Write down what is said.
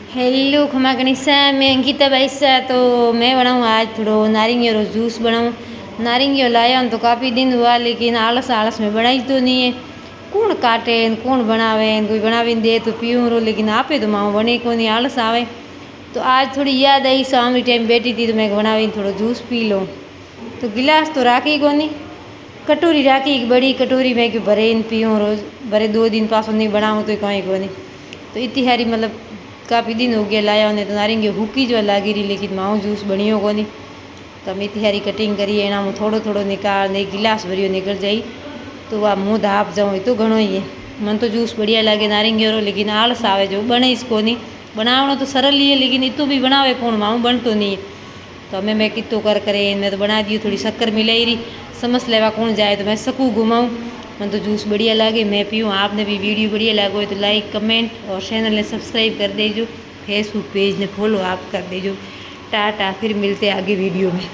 Hello खमा गणिसा मैं अंकिता बाईसा। तो मैं बनाऊँ आज थोड़ो नारिंगियों रो जूस बनाऊँ। नारिंगियों लाया तो काफ़ी दिन हुआ, लेकिन आलस आलस में बनाई तो नहीं है। कौन काटे कौन बनावे, कोई बनावी दे तो पीऊँ रो, लेकिन आपे तो माँ बने को नहीं, आलस आवे। तो आज थोड़ी याद आई, शाम टाइम बैठी थी तो मैं बनावी थोड़ो जूस पी लो। तो गिलास तो राखी को नहीं, कटोरी राखी, एक बड़ी कटोरी में कि भरे इन पीऊँ रोज, भरे 2 दिन पासों नहीं बनाऊँ तो कहीं को नहीं। तो इतनी सारी मतलब काफ़ी दिन हो गया लाया उन्हें, तो नारिंगी हुकी जो लागी रही, लेकिन माओ जूस बनियो को नहीं। तो हम इतनी सारी कटिंग करिए एना में थोड़ो थोड़ो निकाल एक गिलास भरियो निकल जाई तो वह मुँह धाप जाऊँ तो घणो ही है। मन तो जूस बढ़िया लगे नारिंगी रो, लेकिन आलस आवे जो बने इसको नहीं। बनावनो तो सरल ही है, लेकिन इतो भी बनावे कौन, माऊ बनतो नहीं है। तो हमें मैं कितो कर करे मैं तो बना दी, थोड़ी शक्कर मिलाई रही, समझ लेवा कौन जाए तो मैं सकूँ घुमाऊँ। मन तो जूस बढ़िया लगे मैं पीऊँ। आपने भी वीडियो बढ़िया लागो तो लाइक कमेंट और चैनल ने सब्सक्राइब कर दीजिए, फेसबुक पेज ने फॉलो आप कर दीजिए। टाटा, फिर मिलते आगे वीडियो में।